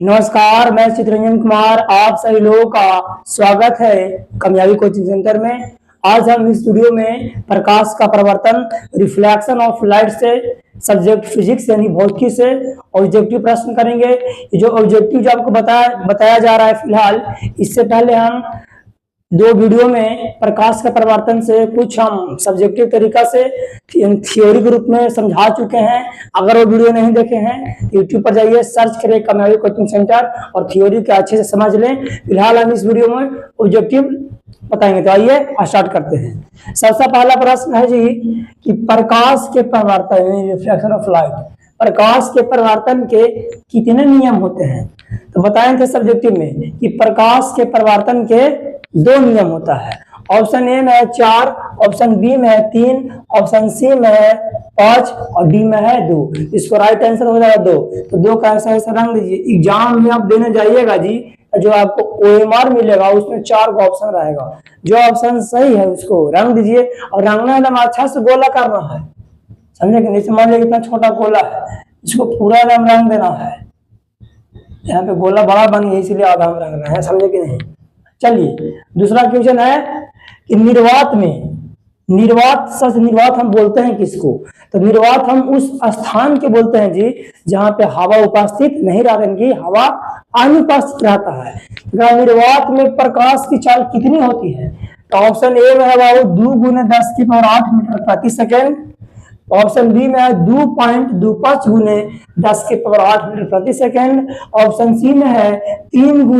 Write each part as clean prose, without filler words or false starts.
नमस्कार, मैं चित्रंजन कुमार। आप सभी लोगों का स्वागत है कामयाबी कोचिंग सेंटर में। आज हम इस वीडियो में प्रकाश का परिवर्तन, रिफ्लेक्शन ऑफ लाइट से सब्जेक्ट फिजिक्स यानी भौतिकी से ऑब्जेक्टिव प्रश्न करेंगे। ये जो ऑब्जेक्टिव जो आपको बताया जा रहा है फिलहाल, इससे पहले हम दो वीडियो में प्रकाश का परिवर्तन से कुछ हम सब्जेक्टिव तरीका से थियोरी के रूप में समझा चुके हैं। अगर वो वीडियो नहीं देखे हैं यूट्यूब पर जाइए, सर्च करें कामयाबी कोचिंग सेंटर और थियोरी के अच्छे से समझ लें। फिलहाल हम इस वीडियो में ऑब्जेक्टिव बताएंगे, तो आइए स्टार्ट करते हैं। सबसे पहला प्रश्न है जी कि प्रकाश के परिवर्तन, रिफ्लेक्शन ऑफ लाइट, प्रकाश के परिवर्तन के कितने नियम होते हैं? तो बताए थे सब्जेक्टिव में कि प्रकाश के परिवर्तन के दो नियम होता है। ऑप्शन ए में है 4, ऑप्शन बी में है 3, ऑप्शन सी में है 5 और डी में है 2। इसको राइट आंसर हो जाएगा 2। तो 2 का ऐसा रंग दीजिए। एग्जाम में आप देने जाइएगा जी, जो आपको OMR मिलेगा उसमें 4 का ऑप्शन रहेगा। जो ऑप्शन सही है उसको रंग दीजिए और रंगना एकदम अच्छा से गोला करना है, समझे कि नहीं? मान लीजिए इतना छोटा गोला है, इसको पूरा एकदम रंग देना है। यहाँ पे गोला बड़ा बन गया इसलिए आधा हम रंग रहे हैं, समझे कि नहीं? चलिए दूसरा क्वेश्चन है कि निर्वात में, निर्वात हम बोलते हैं किसको? तो निर्वात हम उस स्थान के बोलते हैं जी जहां पे हवा उपस्थित नहीं रहती, हवा अनुपस्थित रहता है। निर्वात में प्रकाश की चाल कितनी होती है? तो ऑप्शन ए में है वो 2 × 10⁸ मीटर प्रति सेकेंड, ऑप्शन बी में है 2.25 × 10⁸ मीटर प्रति सेकेंड, ऑप्शन सी में है 3 ×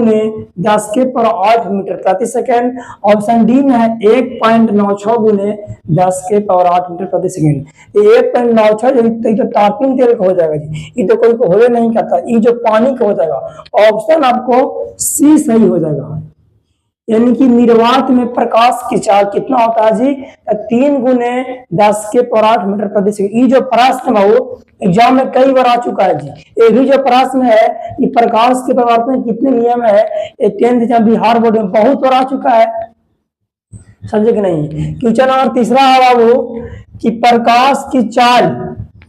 10⁸ मीटर प्रति सेकेंड, ऑप्शन डी में है 1.96 × 10⁸ मीटर प्रति सेकेंड। ये 1.96 तो तापीन तेल का हो जाएगा जी, ये तो कोई को हो नहीं करता, ये जो पानी का हो जाएगा। ऑप्शन आपको सी सही हो जाएगा। यानी कि निर्वात में प्रकाश की चाल कितना होता है जी? 3 × 10⁸ मीटर प्रति सेकंड। ये जो प्रश्न है वो एग्जाम में कई बार आ चुका है जी। ये भी जो प्रश्न है कि प्रकाश के परिवर्तन कितने नियम है, ये 10th बिहार बोर्ड में बहुत बार आ चुका है, समझे कि नहीं? क्वेश्चन और तीसरा है वो कि प्रकाश की चाल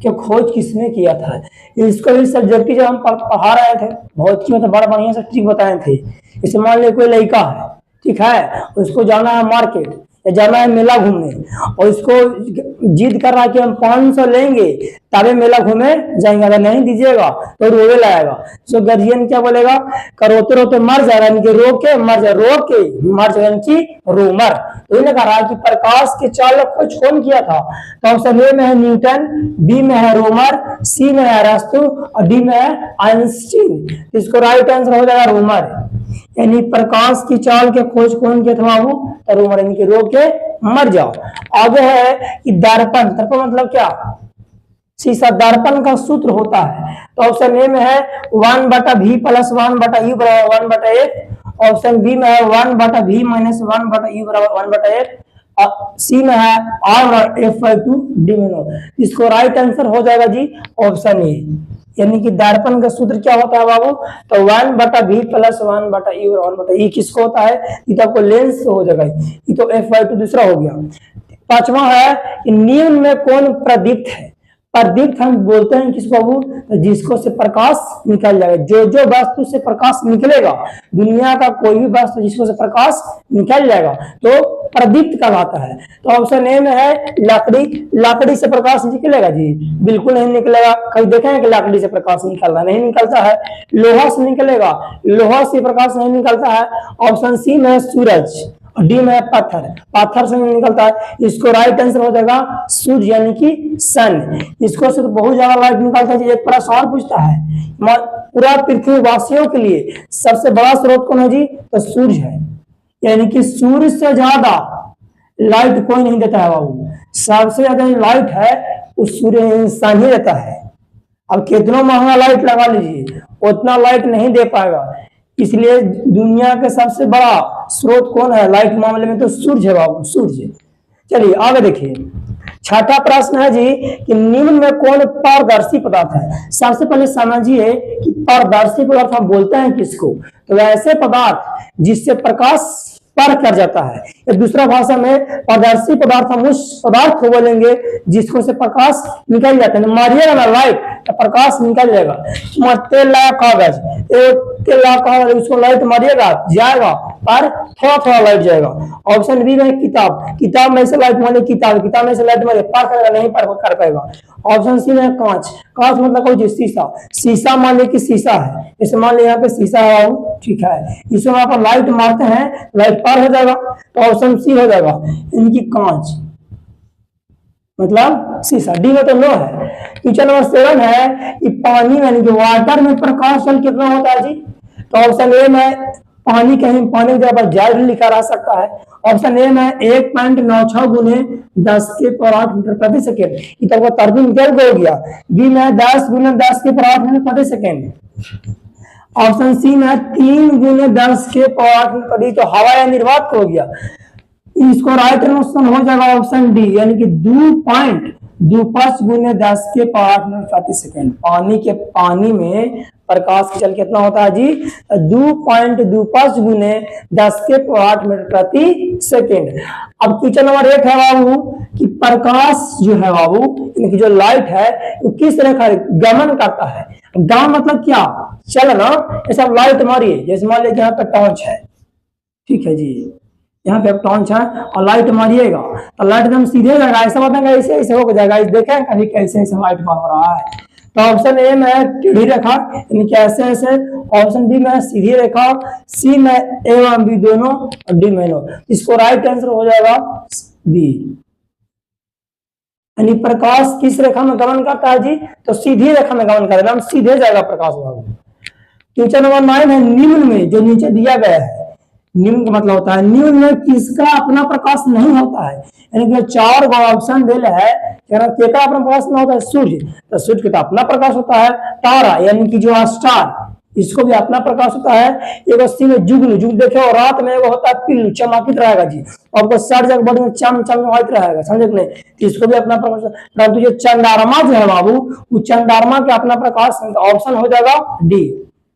की खोज किसने किया था? इसको भी सब्जेक्टिव जब हम पढ़ा रहे थे बहुत की मतलब बड़ा बढ़िया से ट्रिक बताए थे। इसे मान लीजिए कोई लड़का है, ठीक है, उसको जाना है मार्केट या जाना है मेला घूमने और इसको जिद कर रहा है कि हम 500 लेंगे तबे मेला घूमे जाएंगे, अगर नहीं दीजिएगा तो रोवे लाएगा। तो गार्जियन क्या बोलेगा? रोते रोते मर जाएगा, इनके रो के मर जाएगा, इनकी रोमर। तो इन्हें कहा कि प्रकाश के चाल खोज कौन किया था? तो ऑप्शन ए में है न्यूटन, बी में है रोमर, सी में है अरस्तु और डी में है आइंस्टीन। इसको राइट आंसर हो जाएगा रोमर। यानी प्रकाश की चाल के खोज कौन किया था बाबू? तो रोमर। इनके रो के मर जाओ। आगे है कि दर्पण, दर्पण मतलब क्या? शीशा। दर्पण का सूत्र होता है तो ऑप्शन ए में है 1/v + 1/u = 1/a, option B में है 1/v - 1/u = 1/a, सी में है R/F/2 डी में 9। इसको राइट आंसर हो जाएगा जी ऑप्शन ए। यानी कि दर्पण का सूत्र क्या होता है बाबू? तो 1/v + 1/u = 1/e। किसको होता है? ये तो आपको लेंस से हो जाएगा, ये तो F/2 दूसरा हो गया। पांचवा है कि निम्न में कौन प्रदीप्त है? प्रदीप्त हम बोलते हैं किस बाबू? तो जिसको से प्रकाश निकल जाएगा। जो वस्तु से प्रकाश निकलेगा, दुनिया का कोई भी वस्तु जिसको से प्रकाश निकल जाएगा तो प्रदीप्त कहलाता है। तो ऑप्शन ए में है लकड़ी। लकड़ी से प्रकाश निकलेगा जी? बिल्कुल नहीं निकलेगा। कहीं देखे हैं कि लकड़ी से प्रकाश निकल रहा? नहीं निकलता है। लोहा से निकलेगा? लोहा से प्रकाश नहीं निकलता है। ऑप्शन सी में है सूरज और डी में है पत्थर, पत्थर से निकलता है। इसको राइट आंसर हो जाएगा सूर्य यानी कि सन। इसको से तो बहुत ज्यादा लाइट निकलता है। एक प्रश्न और पूछता है, पूरा पृथ्वी वासियों के लिए सबसे बड़ा स्रोत कौन है जी? तो सूर्य है। यानी कि सूर्य से ज्यादा लाइट कोई नहीं देता है बाबू। सबसे ज्यादा लाइट है उस सूर्य इंसान ही देता है। अब कितना महंगा लाइट लगा लीजिए उतना लाइट नहीं दे पाएगा। इसलिए दुनिया का सबसे बड़ा स्रोत कौन है लाइट मामले में? तो सूर्य है बाबू, सूर्य। चलिए आगे देखिए। छठा प्रश्न है जी कि निम्न में कौन पारदर्शी पदार्थ है? सबसे पहले समझिए कि पारदर्शी पदार्थ हम बोलते हैं किसको? तो ऐसे पदार्थ जिससे प्रकाश पर कर जाता है। या दूसरा भाषा में पारदर्शी पदार्थ हम उस पदार्थ को बोलेंगे जिसको से प्रकाश निकल जाता है। मारिएगा ना लाइट तो प्रकाश निकल जाएगा। तेल लाया कागज, तेल लाया कागज, उसको लाइट मारिएगा जाएगा पर थोड़ा थोड़ा लाइट जाएगा। ऑप्शन बी में किताब, किताब में से लाइट मारे, किताब में से लाइट मारे पर करेगा नहीं पर कर पाएगा। ऑप्शन सी में कांच, कांच मतलब कोई शीशा, शीशा मान ली कि शीशा है, जैसे मान ली यहाँ पे शीशा है, ठीक है, इसमें आप लाइट मारते हैं लाइट पार हो जाएगा, तो ऑप्शन सी हो जाएगा इनकी कांच मतलब शीशा। डी में तो नो है। क्वेश्चन नंबर 7 है कि पानी यानी कि वाटर में प्रकाश बल कितना होता है जी, तो ऑप्शन ए में पानी कहीं पानी की जगह पर जल लिखा रह सकता है। ऑप्शन ए में 1.96 गुने 10 के पावर 8 मीटर प्रति सेकेंड, ये तो टर्बिन निकल हो गया। बी में 10 गुने 10 के पावर 8 मीटर प्रति सेकेंड। ऑप्शन सी में 3 गुने 10 के पावर 8 मीटर प्रति, तो हवा या निर्वात हो गया। इसको राइट आंसर हो जाएगा ऑप्शन डी यानी कि 2.25 गुने 10 के पावर 8 मीटर प्रति सेकेंड। पानी में प्रकाश की चल कितना होता है जी, 2.25 गुने 10 के पावर 8 मीटर प्रति सेकेंड। अब क्वेश्चन नंबर 8 है बाबू कि प्रकाश जो है बाबू इनकी जो लाइट है वो किस तरह का गमन करता है। गमन मतलब क्या, चलना। ऐसा लाइट मारिए, जैसे मान लीजिए यहाँ पे टॉर्च है, ठीक है जी, यहाँ पे टॉर्च है और लाइट मारिएगा तो लाइट एकदम सीधे जाएगा, ऐसा बताएगा ऐसे ऐसे हो जाएगा। देखें कभी कैसे ऐसे लाइट मार रहा है, तो ऑप्शन ए में टेढ़ी रेखा यानी कि ऐसे ऐसे, ऑप्शन बी में सीधी रेखा, सी में ए और बी दोनों और डी में नो। इसको राइट आंसर हो जाएगा बी यानी प्रकाश किस रेखा में गमन करता है जी, तो सीधी रेखा में गमन करेगा, सीधे जाएगा प्रकाश बाबू। क्वेश्चन नंबर 9 है निम्न में जो नीचे दिया गया है, निम्न का मतलब होता है निम्न में किसका अपना प्रकाश नहीं होता है, यानी कि 4 ऑप्शन दिल है केका अपना प्रकाश नहीं होता है, सूर्य, तो सूर्य का अपना प्रकाश होता है। तारा यानी कि जो स्टार इसको भी अपना प्रकाश होता है। एक सी में जुगनू, जुग देखे और रात में वो होता है पिल्लू चमकित रहेगा जी, आपको 60 जगह बॉडी में चम चम रहेगा, समझे कि नहीं, तो इसको भी अपना प्रकाश। परंतु जो चंद्रमा जो है बाबू वो चंद्रमा के अपना प्रकाश, ऑप्शन हो जाएगा डी।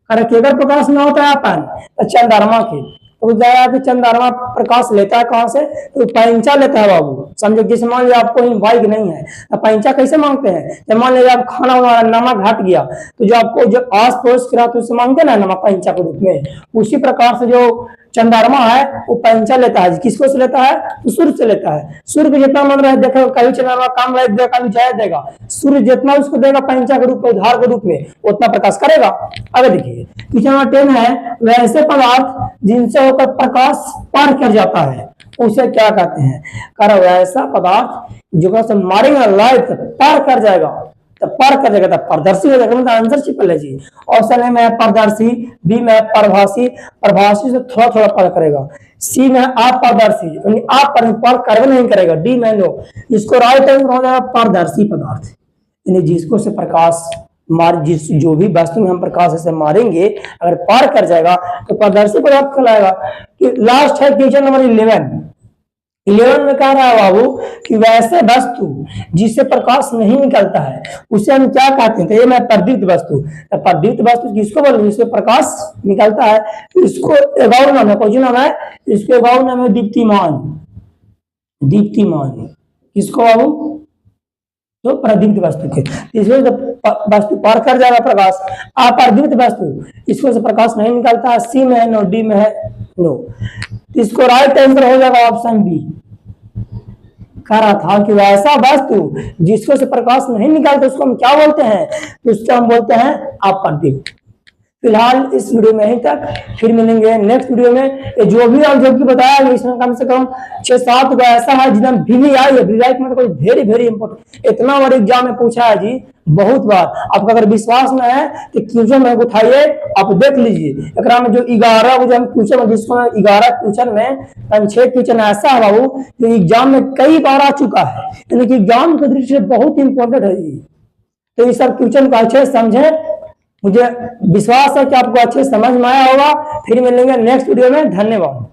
केकर प्रकाश में होता है अपन, तो चंद्रमा के, तो चंद्रमा प्रकाश लेता है कहां से, तो पैंचा लेता है बाबू, समझो। जिस मान लीजिए आपको बाइक नहीं है तो पैंचा कैसे मांगते हैं, जब मान लीजिए आप खाना वाना नमक घट गया तो जो आपको जो आस पड़ोस करा तो उससे मांगते ना नमक पैंचा के रूप में, उसी प्रकार से जो चंद्रमा है वो पैंचा लेता है। किसको से लेता है, तो सूर्य से लेता है। सूर्य को जितना मन रहे देखो कभी चंद्रमा काम लाइट देगा कभी जाया देगा, सूर्य जितना उसको देगा पैंचा के रूप में उधार के रूप में उतना प्रकाश करेगा। अगर देखिए क्वेश्चन नंबर 10 है वैसे पदार्थ जिनसे होकर प्रकाश पार कर जाता है उसे क्या कहते हैं। कर वैसा पदार्थ जो से मारेगा लाइट पार कर जाएगा, तो पार कर जाएगा तो पारदर्शी हो जाएगा, मतलब आंसर सिंपल है जी। ऑप्शन ए में पारदर्शी, बी में प्रभासी, प्रभासी से थोड़ा थोड़ा पार करेगा, सी में अपारदर्शी यानी आप पार कर नहीं करेगा, डी में नो। इसको राइट आंसर हो जाएगा पारदर्शी पदार्थ यानी जिसको से प्रकाश जिस जो भी वस्तु में हम प्रकाश से मारेंगे अगर पार कर जाएगा तो पारदर्शी पदार्थ कहलाएगा। लास्ट है क्वेश्चन नंबर 11 में कह रहा है बाबू कि वैसे वस्तु जिससे प्रकाश नहीं निकलता है उसे हम क्या कहते हैं, तो ये मैं प्रदीप्त वस्तु, तो प्रदीप्त वस्तु किसको बोलते हैं, जिससे प्रकाश निकलता है, इसको एगाउन नाम है, क्वेश्चन नाम है, इसको एगाउन नाम है दीप्तिमान। दीप्तिमान किसको बाबू, तो प्रदीप्त वस्तु के, इसमें वस्तु पार कर जाएगा प्रकाश। अप्रदीप्त वस्तु इसको से प्रकाश नहीं निकलता है, सी में है नो, डी में है नो। इसको राइट आंसर हो जाएगा ऑप्शन बी। कह रहा था कि वैसा वस्तु जिसको से प्रकाश नहीं निकलता उसको हम क्या बोलते हैं, तो उसको हम बोलते हैं अप्रदीप्त। फिलहाल इस वीडियो में यहीं तक, फिर मिलेंगे नेक्स्ट वीडियो में। जो भी ऑब्जेक्टिव बताया गया इसमें कम से कम 6-7 का ऐसा है जिसमें वीवीआई है, वीवीआई मतलब कोई वेरी वेरी इंपोर्टेंट, इतना बार एग्जाम में पूछा है जी बहुत बार। आपका अगर विश्वास में है तो क्वेश्चन में उठाइए आप देख लीजिए, एक में जो 11 क्वेश्चन जिसको 11 क्वेश्चन में 6 क्वेश्चन ऐसा है बाबू जो एग्जाम में कई बार आ चुका है, यानी कि एग्जाम के दृष्टि से बहुत इंपॉर्टेंट है जी। तो ये सब क्वेश्चन को अच्छे से समझे, मुझे विश्वास है कि आपको अच्छे समझ में आया होगा। फिर मिलेंगे नेक्स्ट वीडियो में, धन्यवाद।